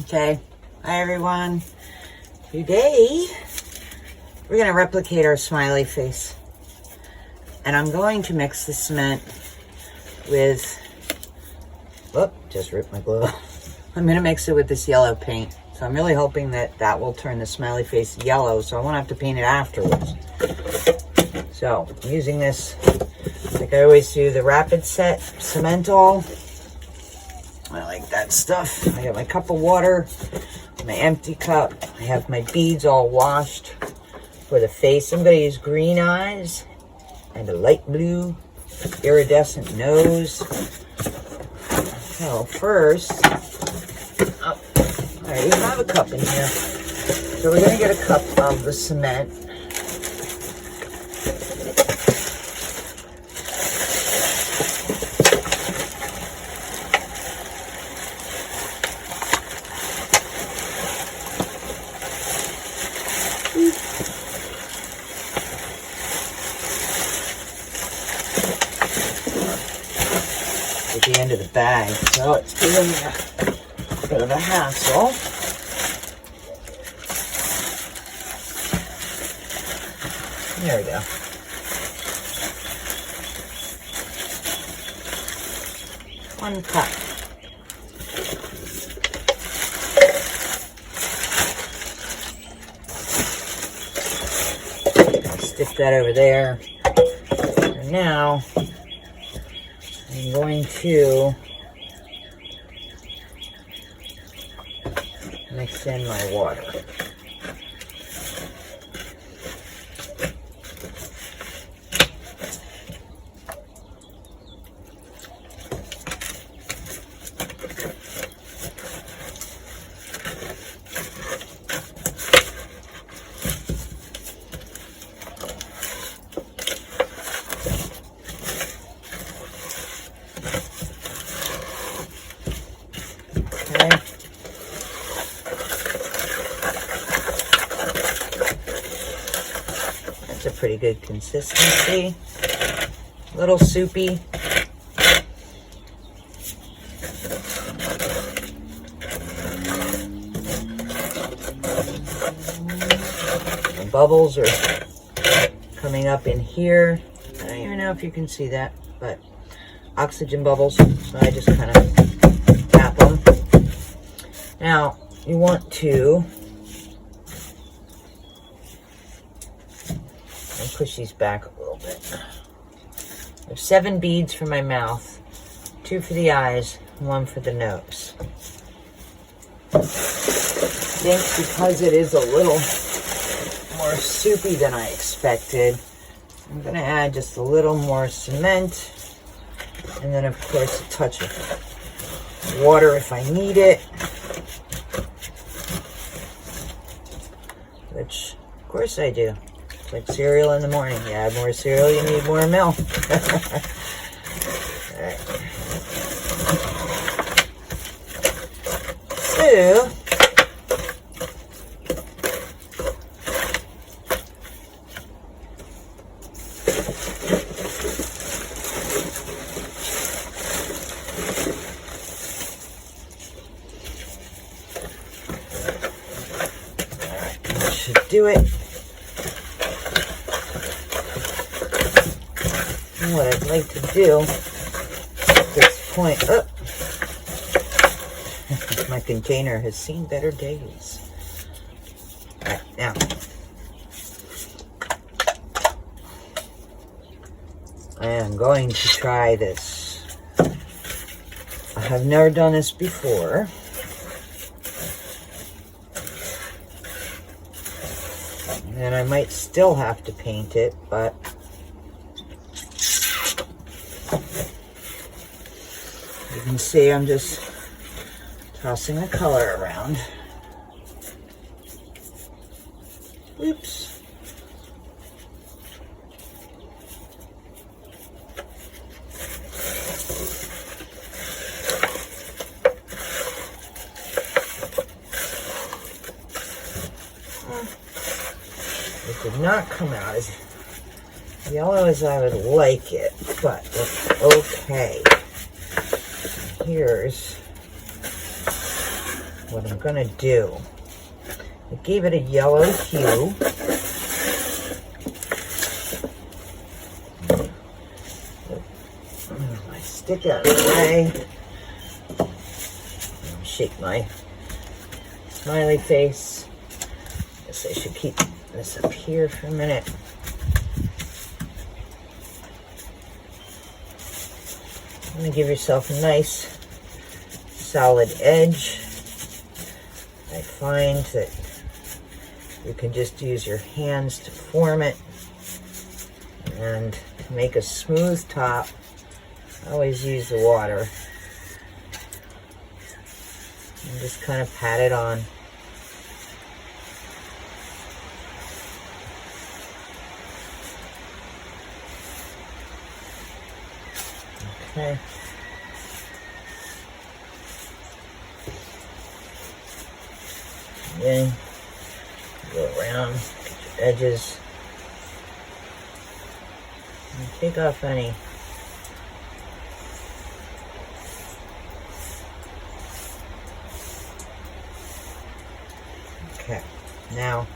Okay, hi everyone. Today we're going to replicate our smiley face, and I'm going to mix the cement with, just ripped my glue. I'm going to mix it with this yellow paint, so I'm really hoping that that will turn the smiley face yellow, so I won't have to paint it afterwards. So I'm using this like I always do, the Rapid Set Cementol. I like that stuff. I got my cup of water, my empty cup. I have my beads all washed for the face. I'm going to use green eyes and a light blue iridescent nose. So first, I already have a cup in here. So we're going to get a cup of the cement. At the end of the bag, so it's giving me a bit of a hassle. There we go. One cup. Stick that over there. And now I'm going to mix in my water. That's a pretty good consistency. A little soupy. The bubbles are coming up in here. I don't even know if you can see that, but oxygen bubbles. So I just kind of tap them. Now, you want to push these back a little bit. I have 7 beads for my mouth, 2 for the eyes, 1 for the nose. I think because it is a little more soupy than I expected, I'm going to add just a little more cement, and then of course a touch of water if I need it, which of course I do. It's like cereal in the morning. You add more cereal, you need more milk. Alright. So, that should do it. And what I'd like to do at this point, my container has seen better days. All right, now I am going to try this. I have never done this before. And I might still have to paint it, but you can see I'm just tossing the color around. Oops. It did not come out as yellow as I would like it, but it's okay. Here's what I'm going to do, I gave it a yellow hue. Move my stick out of the way. Shake my smiley face. I guess I should keep this up here for a minute. I'm going to give yourself a nice solid edge. I find that you can just use your hands to form it, and to make a smooth top, I always use the water and just kind of pat it on. Okay. Then go around, get your edges, and take off any okay. Now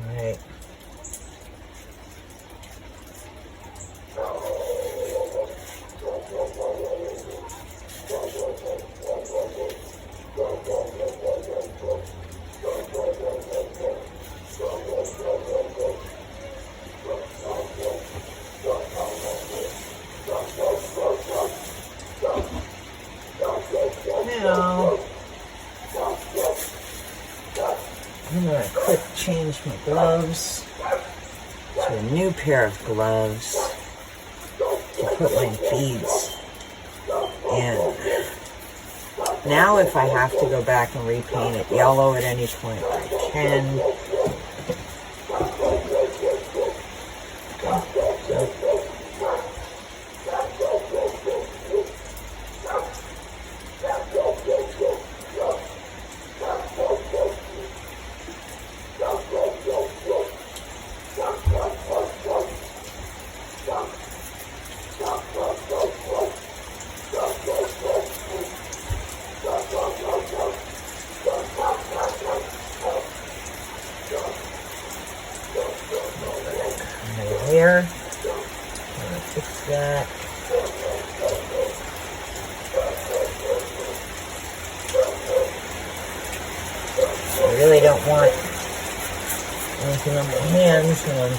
right. Now I'm going to quick change my gloves to a new pair of gloves to put my beads in. Now if I have to go back and repaint it yellow at any point, I can. Here, I'm gonna fix that. I really don't want anything on my hands when I'm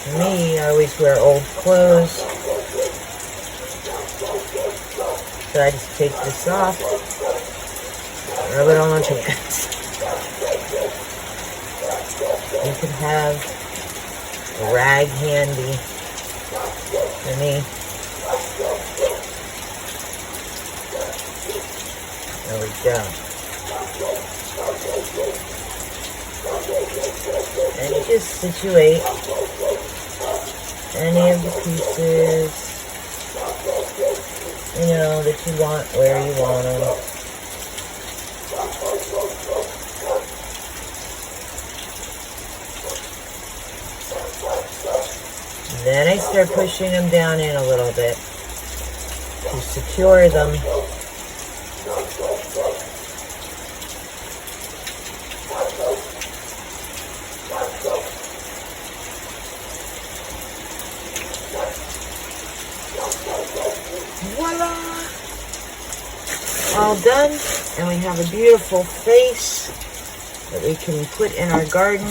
For me, I always wear old clothes, so I just take this off, rub it on my pants. You can have a rag handy. For me, there we go. And you just situate any of the pieces, you know, that you want where you want them. Then I start pushing them down in a little bit to secure them. Voila! All done, and we have a beautiful face that we can put in our garden.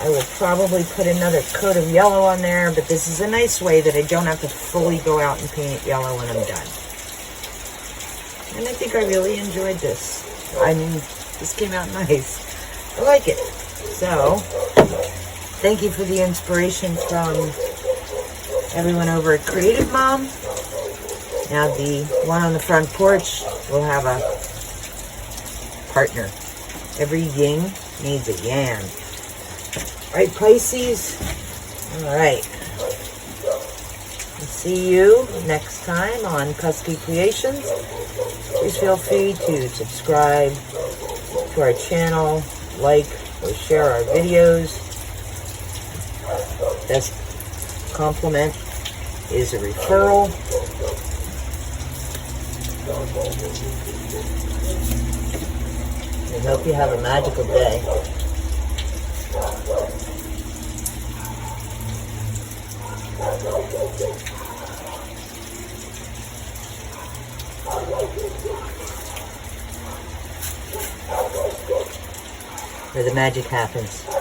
I will probably put another coat of yellow on there, but this is a nice way that I don't have to fully go out and paint it yellow when I'm done. And I think I really enjoyed this. I mean, this came out nice. I like it. So, thank you for the inspiration from everyone over at Creative Mom. Now the one on the front porch will have a partner. Every yin needs a yang. Right, Pisces? All right. See you next time on Pesky Creations. Please feel free to subscribe to our channel, like or share our videos. Best compliment is a referral. I hope you have a magical day. Where the magic happens.